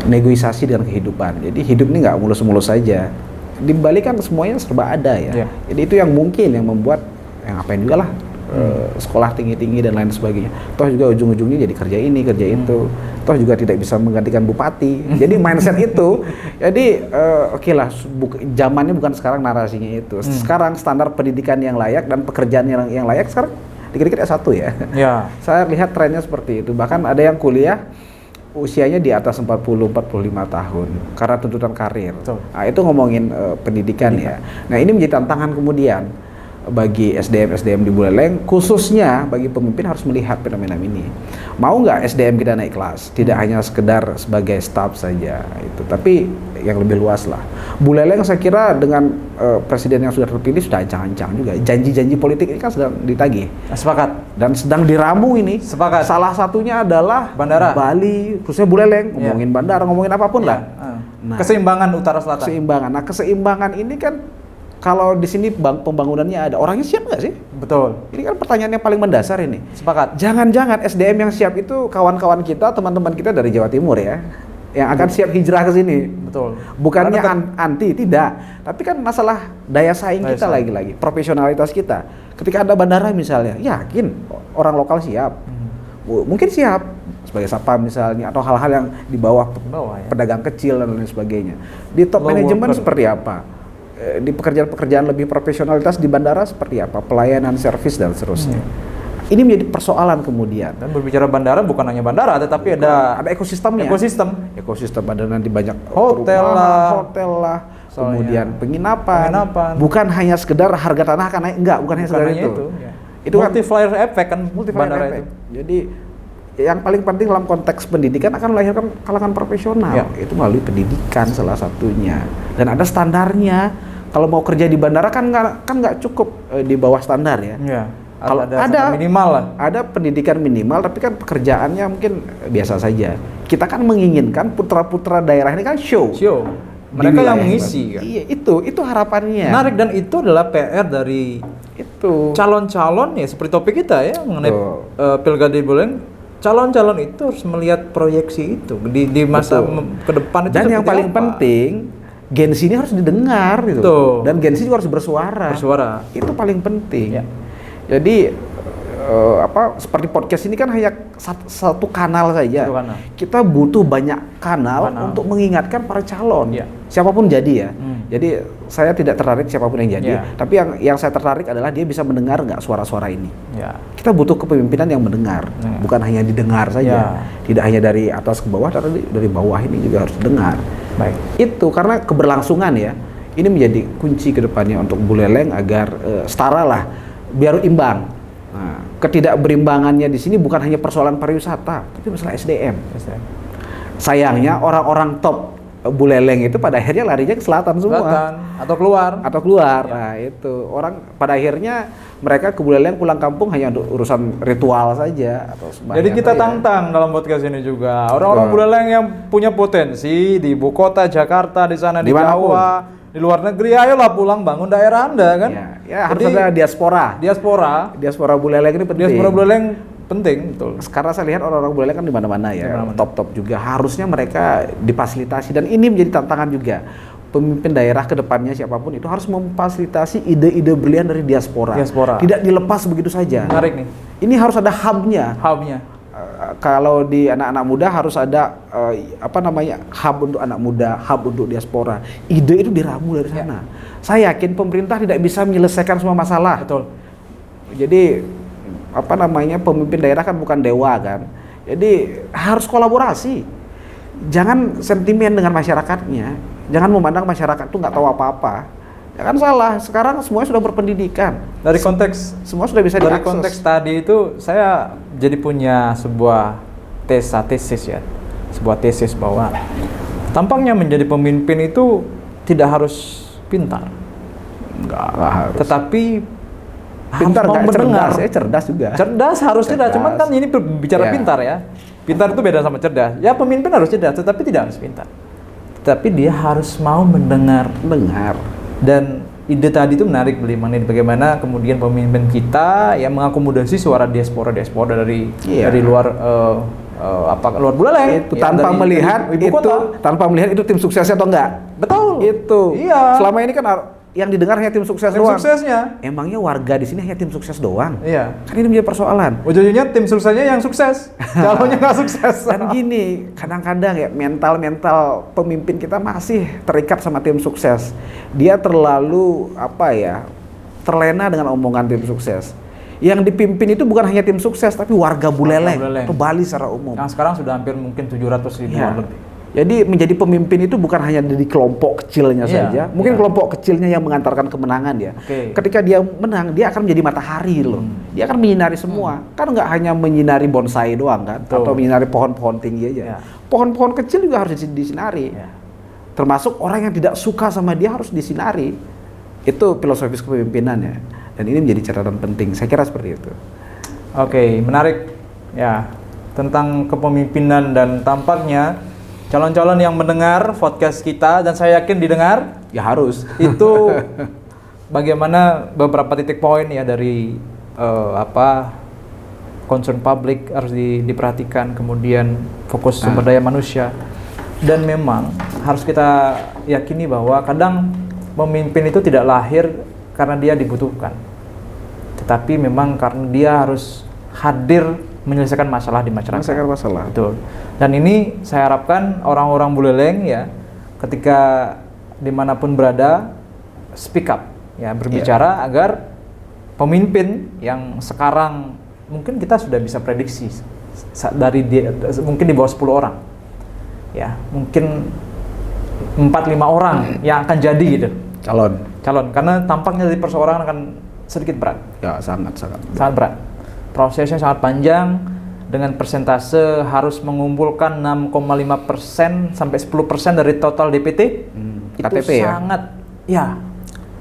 negosiasi dengan kehidupan. Jadi hidup ini nggak mulus-mulus saja. Di Bali kan semuanya serba ada ya. Jadi itu yang mungkin yang membuat yang ngapain juga lah sekolah tinggi-tinggi dan lain sebagainya. Toh juga ujung-ujungnya jadi kerja ini, kerja itu. Toh juga tidak bisa menggantikan bupati. Jadi mindset itu, jadi oke lah, zamannya bukan sekarang narasinya itu. Sekarang standar pendidikan yang layak dan pekerjaan yang layak sekarang dikit-dikit S1 ya. Saya lihat trennya seperti itu. Bahkan ada yang kuliah usianya di atas 40-45 tahun karena tuntutan karir. Nah, itu ngomongin pendidikan ya. Nah, ini menjadi tantangan kemudian bagi SDM di Buleleng, khususnya bagi pemimpin harus melihat fenomena ini. Mau nggak SDM kita naik kelas? Tidak hanya sekedar sebagai staff saja itu, tapi yang lebih luas lah. Buleleng saya kira dengan presiden yang sudah terpilih sudah ancang-ancang juga. Janji-janji politik ini kan sedang ditagih. Sepakat. Dan sedang diramu ini. Sepakat. Salah satunya adalah bandara Bali, khususnya Buleleng, ngomongin bandara, ngomongin apapun lah. Nah, keseimbangan utara selatan. Keseimbangan. Nah, keseimbangan ini kan kalau di sini pembangunannya ada, orangnya siap nggak sih? Betul. Ini kan pertanyaan yang paling mendasar ini. Sepakat. Jangan-jangan SDM yang siap itu kawan-kawan kita, teman-teman kita dari Jawa Timur ya, yang akan siap hijrah ke sini. Betul. Bukannya anti, tidak. Tapi kan masalah daya saing kita lagi-lagi, profesionalitas kita. Ketika ada bandara misalnya, yakin orang lokal siap. Mungkin siap sebagai satpam misalnya, atau hal-hal yang di bawah pedagang kecil dan lain sebagainya. Di top manajemen seperti apa? Di pekerjaan-pekerjaan lebih profesionalitas di bandara seperti apa, pelayanan, servis dan seterusnya. Ini menjadi persoalan kemudian. Dan berbicara bandara bukan hanya bandara, tetapi ada ekosistemnya. Ekosistem ada nanti banyak hotel lah, kemudian penginapan. Bukan hanya sekedar harga tanah akan naik, bukan hanya sekedar itu. Itu multiplier effect kan bandara itu. Jadi yang paling penting dalam konteks pendidikan akan melahirkan kalangan profesional. Itu melalui pendidikan salah satunya. Dan ada standarnya. Kalau mau kerja di bandara kan nggak cukup di bawah standar ya. Kalau ada minimal lah. Ada pendidikan minimal, tapi kan pekerjaannya mungkin biasa saja. Kita kan menginginkan putra-putra daerah ini kan show. Mereka yang mengisi kan. Iya, itu harapannya. Menarik, dan itu adalah PR dari calon-calon ya, seperti topik kita ya mengenai Pilkada di Buleleng. Calon-calon itu harus melihat proyeksi itu di masa ke depan itu. Dan yang paling penting, Gen Z ini harus didengar gitu. Dan Gen Z juga harus bersuara. Itu paling penting. Jadi seperti podcast ini kan hanya satu kanal saja. Kita butuh banyak kanal untuk mengingatkan para calon. Siapapun jadi ya. Jadi saya tidak tertarik siapapun yang jadi, tapi yang saya tertarik adalah dia bisa mendengar nggak suara-suara ini. Kita butuh kepemimpinan yang mendengar, bukan hanya didengar saja. Tidak hanya dari atas ke bawah, tapi dari bawah ini juga harus dengar. Itu karena keberlangsungan ya. Ini menjadi kunci ke depannya untuk Buleleng agar setara lah, biar imbang. Nah, ketidakberimbangannya di sini bukan hanya persoalan pariwisata, tapi masalah SDM. Sayangnya orang-orang top Buleleng itu pada akhirnya larinya ke selatan semua. Atau keluar. Nah, itu orang pada akhirnya mereka ke Buleleng pulang kampung hanya untuk urusan ritual saja atau sembahyang. Jadi kita tantang dalam podcast ini juga orang-orang Buleleng yang punya potensi di ibu kota Jakarta, di sana di Jawa, di luar negeri, ayolah pulang bangun daerah Anda kan. Harus ada diaspora. Diaspora Buleleng ini penting. Diaspora Buleleng penting, betul. Sekarang saya lihat orang-orang Buleleng kan di mana-mana ya, Di mana-mana. top-top juga. Harusnya mereka difasilitasi, dan ini menjadi tantangan juga. Pemimpin daerah ke depannya siapapun itu harus memfasilitasi ide-ide brilian dari diaspora. Tidak dilepas begitu saja. Menarik nih. Ini harus ada hub-nya. Hubnya. Kalau di anak-anak muda harus ada hub untuk anak muda, hub untuk diaspora. Ide itu diramu dari sana. Saya yakin pemerintah tidak bisa menyelesaikan semua masalah. Betul. Jadi pemimpin daerah kan bukan dewa kan. Jadi harus kolaborasi. Jangan sentimen dengan masyarakatnya. Jangan memandang masyarakat tuh nggak tahu apa-apa. Ya kan salah. Sekarang semuanya sudah berpendidikan. Dari konteks Semua sudah bisa dari diakses. konteks tadi itu saya jadi punya sebuah tesis ya. Sebuah tesis bahwa tampaknya menjadi pemimpin itu tidak harus pintar. Nggak harus. Tetapi Pintar harus mau nggak mendengar. cerdas juga. Cerdas harus tidak, cuman kan ini bicara Ya. pintar ya. Pintar itu beda sama cerdas. Ya pemimpin harus cerdas, tetapi tidak harus pintar. Tetapi dia harus mau mendengar. Dan ide tadi itu menarik, bagaimana kemudian pemimpin kita yang mengakomodasi suara diaspora dari luar luar Buleleng. Itu tanpa melihat ibu kota. tanpa melihat itu tim suksesnya atau enggak. Betul. Itu. Iya. Selama ini kan yang didengar hanya tim sukses Tim doang. suksesnya. Emangnya warga di sini hanya tim sukses doang? Iya. Kan ini menjadi persoalan. Ujung-ujungnya tim suksesnya yang sukses, calonnya nggak sukses. Dan gini, kadang-kadang ya mental pemimpin kita masih terikat sama tim sukses. Dia terlalu terlena dengan omongan tim sukses. Yang dipimpin itu bukan hanya tim sukses, tapi warga Buleleng atau Bali secara umum. Yang sekarang sudah hampir mungkin 700.000 lebih. Jadi menjadi pemimpin itu bukan hanya di kelompok kecilnya saja. Mungkin kelompok kecilnya yang mengantarkan kemenangan ya. Ketika dia menang, dia akan menjadi matahari loh. Dia akan menyinari semua. Kan nggak hanya menyinari bonsai doang kan, atau menyinari pohon-pohon tinggi aja. Pohon-pohon kecil juga harus disinari. Termasuk orang yang tidak suka sama dia harus disinari. Itu filosofis kepemimpinan ya. Dan ini menjadi catatan penting. Saya kira seperti itu. Oke, menarik ya tentang kepemimpinan, dan tampaknya calon-calon yang mendengar podcast kita, dan saya yakin didengar, Ya harus. itu bagaimana beberapa titik poin ya dari concern publik harus diperhatikan, kemudian fokus sumber daya manusia, dan memang harus kita yakini bahwa kadang pemimpin itu tidak lahir karena dia dibutuhkan, tetapi memang karena dia harus hadir menyelesaikan masalah di masyarakat. Menyelesaikan masalah. Betul. Dan ini saya harapkan orang-orang Buleleng ya, ketika dimanapun berada, speak up ya, berbicara agar pemimpin yang sekarang mungkin kita sudah bisa prediksi dari mungkin di bawah 10 orang ya, mungkin 4-5 orang yang akan jadi gitu calon, karena tampaknya dari perseorangan akan sedikit berat. Ya sangat berat. Prosesnya sangat panjang, dengan persentase harus mengumpulkan 6,5% sampai 10% dari total DPT. Itu KTP sangat ya.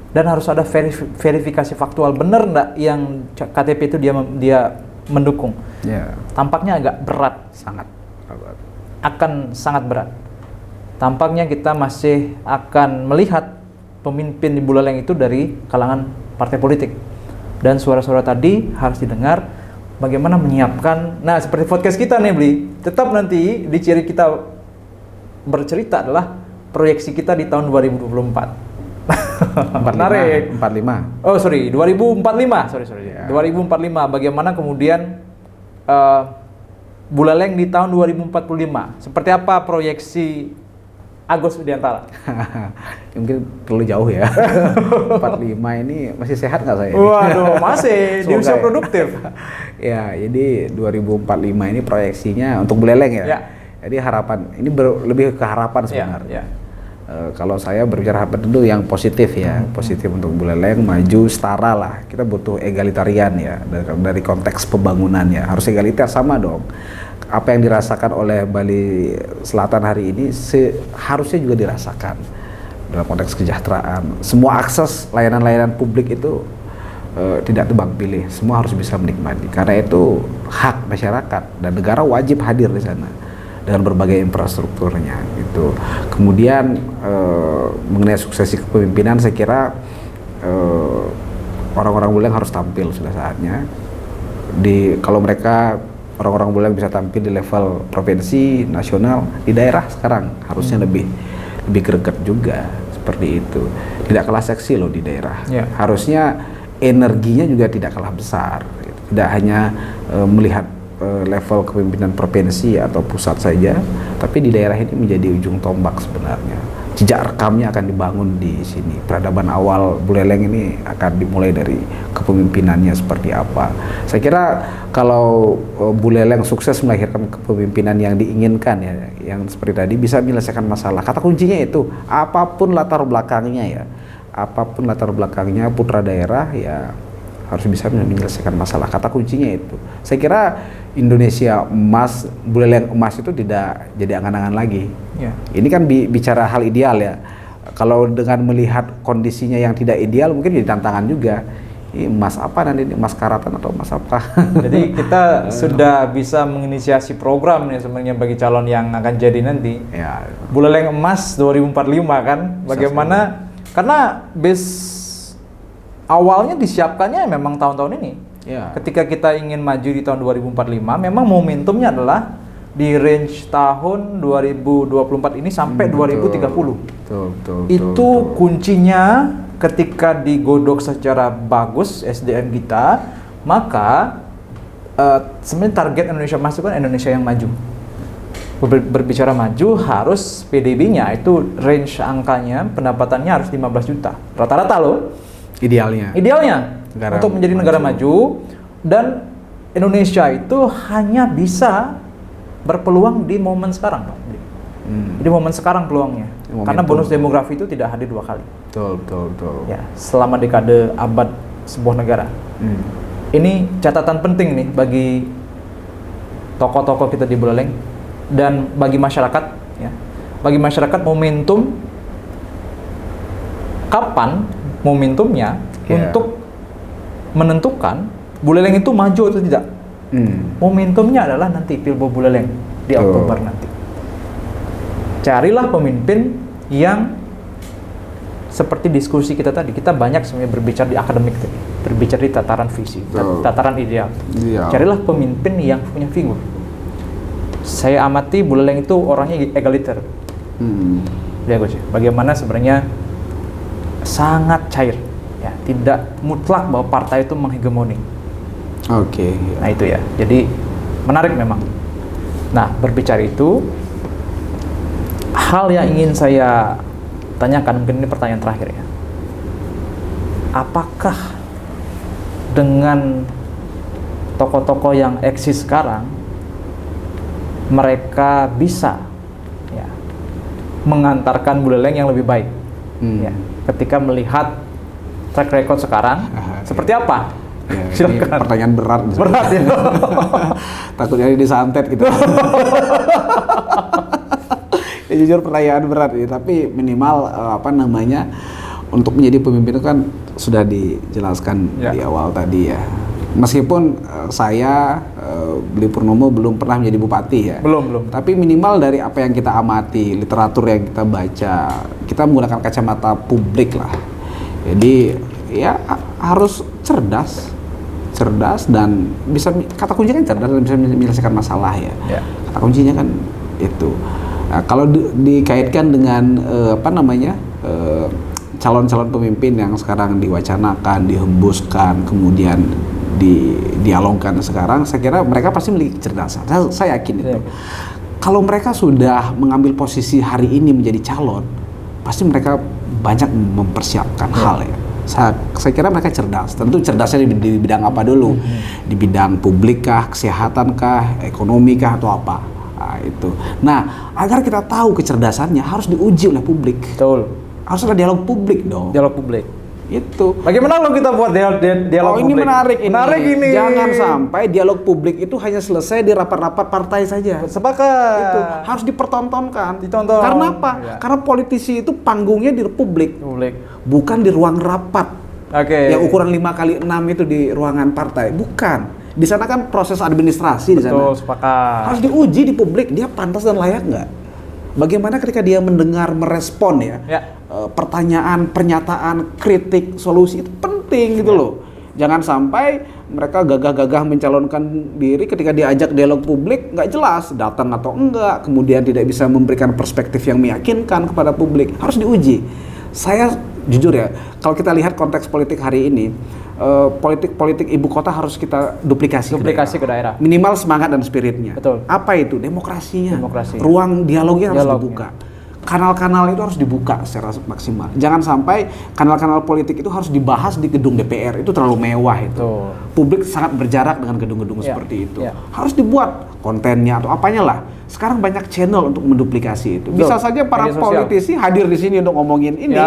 Dan harus ada verifikasi faktual, benar enggak yang KTP itu dia mendukung. Tampaknya agak berat, akan sangat berat. Tampaknya kita masih akan melihat pemimpin di Buleleng itu dari kalangan partai politik. Dan suara-suara tadi harus didengar. Bagaimana menyiapkan, nah seperti podcast kita nih Bli, tetap nanti di ciri kita bercerita adalah proyeksi kita di tahun 2024. Menarik. 45. Oh sorry, 2045. Sorry. 2045. Bagaimana kemudian Buleleng di tahun 2045? Seperti apa proyeksi Agus Widiantara? Mungkin terlalu jauh ya. 45 ini masih sehat nggak saya? Waduh, masih di usia produktif. Ya, jadi 2045 ini proyeksinya untuk Buleleng ya. Jadi harapan ini lebih ke harapan sebenarnya. Kalau saya berbicara harapan tentu yang positif ya, positif untuk Buleleng, maju setara lah. Kita butuh egalitarian ya, dari konteks pembangunan ya, harus egaliter sama dong. Apa yang dirasakan oleh Bali Selatan hari ini harusnya juga dirasakan dalam konteks kesejahteraan. Semua akses layanan-layanan publik itu tidak tebang pilih, semua harus bisa menikmati. Karena itu hak masyarakat dan negara wajib hadir di sana dengan berbagai infrastrukturnya. Itu. Kemudian mengenai suksesi kepemimpinan, saya kira orang-orang Buleleng harus tampil sudah saatnya. kalau mereka orang-orang Buleleng bisa tampil di level provinsi, nasional, di daerah sekarang harusnya lebih greget juga seperti itu. Tidak kalah seksi loh di daerah. Harusnya energinya juga tidak kalah besar. Tidak hanya melihat level kepemimpinan provinsi atau pusat saja, tapi di daerah ini menjadi ujung tombak sebenarnya. Jejak rekamnya akan dibangun di sini. Peradaban awal Buleleng ini akan dimulai dari kepemimpinannya seperti apa. Saya kira kalau Buleleng sukses melahirkan kepemimpinan yang diinginkan ya, yang seperti tadi bisa menyelesaikan masalah. Kata kuncinya itu, apapun latar belakangnya putra daerah ya harus bisa menyelesaikan masalah. Kata kuncinya itu. Saya kira Indonesia emas, Buleleng emas itu tidak jadi angan-angan lagi. Ini kan bicara hal ideal ya. Kalau dengan melihat kondisinya yang tidak ideal mungkin jadi tantangan juga. Ini emas apa nanti, emas karatan atau emas apa? Jadi kita sudah bisa menginisiasi program nih sebenarnya bagi calon yang akan jadi nanti. Buleleng emas 2045 kan. Bagaimana? Karena base awalnya disiapkannya memang tahun-tahun ini. Ketika kita ingin maju di tahun 2045, memang momentumnya adalah di range tahun 2024 ini sampai 2030. Itu kuncinya ketika digodok secara bagus SDM kita, maka sebenarnya target Indonesia Emas itu kan Indonesia yang maju. Berbicara maju harus PDB-nya itu range angkanya pendapatannya harus 15 juta. Rata-rata loh. Idealnya untuk menjadi negara maju, dan Indonesia itu hanya bisa berpeluang di momen sekarang, Pak. Di momen sekarang peluangnya. Karena bonus demografi itu tidak hadir 2 kali. Betul. Ya, selama dekade abad sebuah negara. Ini catatan penting nih bagi tokoh-tokoh kita di Buleleng dan bagi masyarakat ya. Bagi masyarakat momentum kapan momentumnya untuk menentukan Buleleng itu maju atau tidak. Momentumnya adalah nanti Pilbo Buleleng di Oktober nanti. Carilah pemimpin yang seperti diskusi kita tadi, kita banyak sebenarnya berbicara di akademik tadi, berbicara di tataran visi, tataran ideal. Carilah pemimpin yang punya figur. Saya amati Buleleng itu orangnya egaliter. Ya Gus, bagaimana sebenarnya sangat cair, ya, tidak mutlak bahwa partai itu menghegemoni. Nah itu ya, jadi menarik memang. Nah berbicara itu, hal yang ingin saya tanyakan, mungkin ini pertanyaan terakhir ya. Apakah dengan tokoh-tokoh yang eksis sekarang, mereka bisa ya, mengantarkan Buleleng yang lebih baik? Ya, ketika melihat track record sekarang, seperti apa? Silakan. Pertanyaan berat ya. Takutnya disantet gitu. Ya, jujur pertanyaan berat ya, tapi minimal untuk menjadi pemimpin itu kan sudah dijelaskan di awal tadi ya. Meskipun saya Beli Purnomo belum pernah menjadi bupati ya. Belum. Tapi minimal dari apa yang kita amati, literatur yang kita baca, kita menggunakan kacamata publik lah. Jadi ya harus cerdas dan bisa, kata kuncinya kan cerdas dan bisa menyelesaikan masalah ya. Kata kuncinya kan itu. Nah, kalau dikaitkan dengan calon-calon pemimpin yang sekarang diwacanakan, dihembuskan, kemudian dialogkan sekarang, saya kira mereka pasti memiliki kecerdasan. Saya yakin itu. Kalau mereka sudah mengambil posisi hari ini menjadi calon, pasti mereka banyak mempersiapkan hal ya. Saya kira mereka cerdas. Tentu cerdasnya di bidang apa dulu? Di bidang publik kah, kesehatan kah, ekonomi kah, atau apa? Nah, itu. Nah, agar kita tahu kecerdasannya harus diuji oleh publik. Betul. Harus ada dialog publik dong. Dialog publik. Itu. Bagaimana kalau kita buat dialog publik? Ini menarik ini. ini. Jangan sampai dialog publik itu hanya selesai di rapat-rapat partai saja. Sepakat. Itu harus dipertontonkan. Ditonton. Karena apa? Karena politisi itu panggungnya di publik. Bukan di ruang rapat. Yang ukuran 5x6 itu di ruangan partai. Bukan. Di sana kan proses administrasi. Betul, di sana. Sepakat. Harus diuji di publik, dia pantas dan layak nggak? Bagaimana ketika dia mendengar, merespon pertanyaan, pernyataan, kritik, solusi, itu penting gitu loh. Jangan sampai mereka gagah-gagah mencalonkan diri ketika diajak dialog publik nggak jelas datang atau enggak, kemudian tidak bisa memberikan perspektif yang meyakinkan kepada publik. Harus diuji. Saya jujur ya, kalau kita lihat konteks politik hari ini, politik ibu kota harus kita duplikasi ke daerah. Minimal semangat dan spiritnya. Betul. Apa itu? Demokrasinya. Demokrasi. Ruang dialognya harus dibuka. Kanal-kanal itu harus dibuka secara maksimal. Jangan sampai kanal-kanal politik itu harus dibahas di gedung DPR. Itu terlalu mewah itu. Betul. Publik sangat berjarak dengan gedung-gedung seperti itu. Harus dibuat kontennya atau apanya lah. Sekarang banyak channel untuk menduplikasi itu. Bisa saja para politisi hadir di sini untuk ngomongin ini.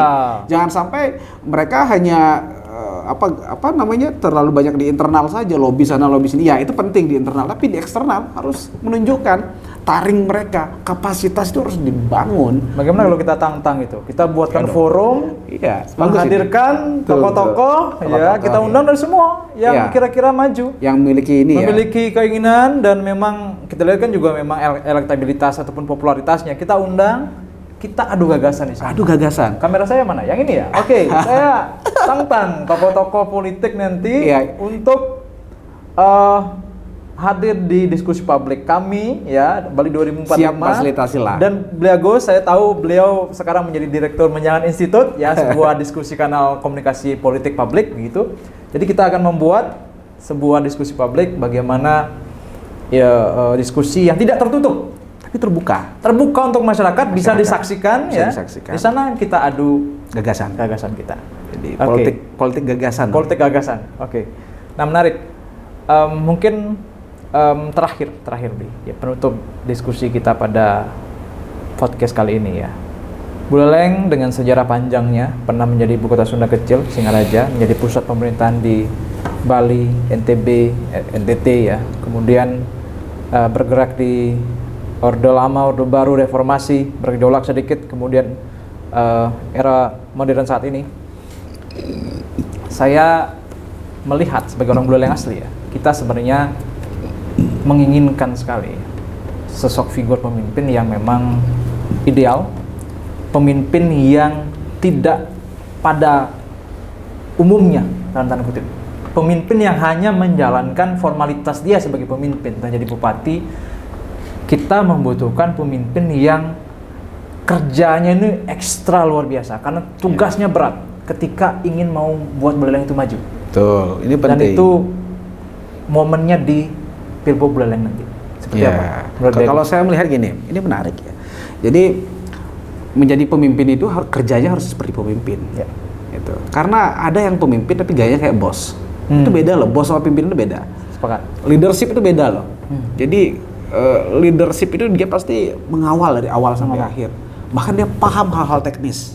Jangan sampai mereka hanya terlalu banyak di internal saja, lobby sana lobby sini. Ya, itu penting di internal, tapi di eksternal harus menunjukkan taring mereka, kapasitas itu harus dibangun. Bagaimana kalau kita tantang itu? Kita buatkan forum, menghadirkan tokoh-tokoh, kita undang dari semua yang kira-kira maju, yang memiliki keinginan, dan memang kita lihat kan juga memang elektabilitas ataupun popularitasnya. Kita undang, kita adu gagasan di sana. Adu gagasan. Kamera saya mana? Yang ini ya? Oke, saya tantang tokoh-tokoh politik nanti untuk hadir di diskusi publik kami ya, Bali 2045. Siap fasilitasi lah. Dan beliau, saya tahu beliau sekarang menjadi direktur Menjangan Institute ya, sebuah diskusi kanal komunikasi politik publik begitu. Jadi kita akan membuat sebuah diskusi publik bagaimana diskusi yang tidak tertutup, tapi terbuka untuk masyarakat bisa disaksikan ya. Di sana kita adu gagasan kita. Jadi politik gagasan. Politik gagasan. Oke. Nah, menarik. Mungkin terakhir Bi, ya, penutup diskusi kita pada podcast kali ini ya. Buleleng dengan sejarah panjangnya pernah menjadi ibu kota Sunda kecil, Singaraja, menjadi pusat pemerintahan di Bali, NTB, NTT ya. Kemudian bergerak di Orde Lama, Orde Baru, Reformasi, bergejolak sedikit, kemudian era modern saat ini. Saya melihat sebagai orang Buleleng asli ya, kita sebenarnya menginginkan sekali sosok figur pemimpin yang memang ideal, pemimpin yang tidak pada umumnya, dalam tanda kutip, pemimpin yang hanya menjalankan formalitas dia sebagai pemimpin, dan jadi bupati. Kita membutuhkan pemimpin yang kerjanya ini ekstra luar biasa, karena tugasnya berat ketika ingin mau buat Buleleng itu maju. Betul, ini penting. Dan itu momennya di Pilgub Buleleng nanti. Seperti apa? Kalau saya melihat gini, ini menarik ya. Jadi menjadi pemimpin itu kerjanya harus seperti pemimpin. Ya. Gitu. Karena ada yang pemimpin tapi gayanya kayak bos. Itu beda loh, bos sama pemimpin itu beda. Sepakat. Leadership itu beda loh. Jadi leadership itu dia pasti mengawal dari awal sampai akhir. Bahkan dia paham hal-hal teknis.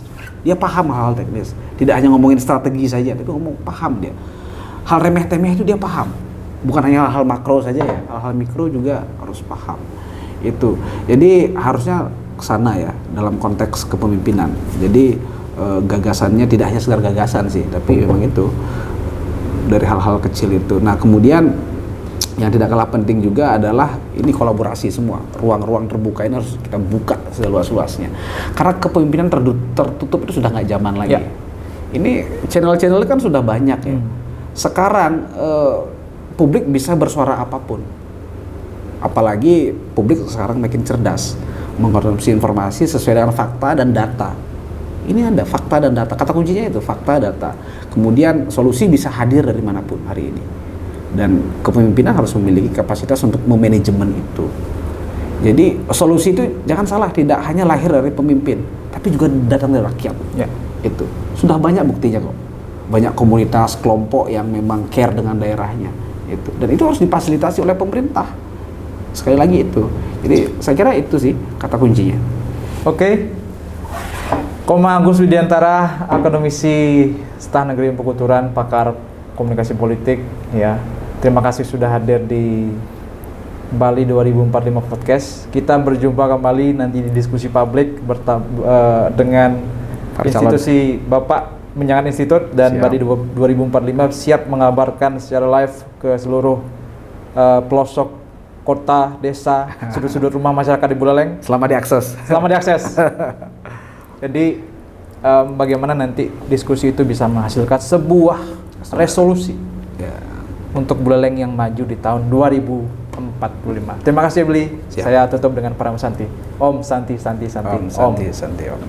Tidak hanya ngomongin strategi saja, tapi paham dia. Hal remeh-temeh itu dia paham. Bukan hanya hal makro saja ya, hal-hal mikro juga harus paham. Itu. Jadi harusnya kesana ya dalam konteks kepemimpinan. Jadi gagasannya tidak hanya sekedar gagasan sih, tapi memang itu dari hal-hal kecil itu. Nah, kemudian yang tidak kalah penting juga adalah ini kolaborasi semua. Ruang-ruang terbuka ini harus kita buka seluas-luasnya. Karena kepemimpinan tertutup itu sudah nggak zaman lagi. Ini channel-channel kan sudah banyak ya. Sekarang publik bisa bersuara apapun. Apalagi publik sekarang makin cerdas, mengkonsumsi informasi sesuai dengan fakta dan data. Ini ada fakta dan data. Kata kuncinya itu fakta, data. Kemudian solusi bisa hadir dari manapun hari ini. Dan kepemimpinan harus memiliki kapasitas untuk memanajemen itu. Jadi solusi itu jangan salah, tidak hanya lahir dari pemimpin, tapi juga datang dari rakyat. Ya. Itu sudah banyak buktinya kok. Banyak komunitas, kelompok yang memang care dengan daerahnya. Itu. Dan itu harus difasilitasi oleh pemerintah. Sekali lagi itu. Jadi saya kira itu sih kata kuncinya. Oke. Koma Agus Widiantara, akademisi Staf Negeri Empu Kuturan, pakar komunikasi politik ya. Terima kasih sudah hadir di Bali 2045 podcast. Kita berjumpa kembali nanti di diskusi publik dengan institusi Bapak Menjangan Institute dan Bali 2045 siap mengabarkan secara live ke seluruh pelosok kota, desa, sudut-sudut rumah masyarakat di Buleleng. Selamat diakses. Jadi bagaimana nanti diskusi itu bisa menghasilkan sebuah resolusi Ya. untuk Buleleng yang maju di tahun 2045. Terima kasih Bli. Siap. Saya tutup dengan Param Santi. Om Santi Santi Santi. Om Santi Santi Om.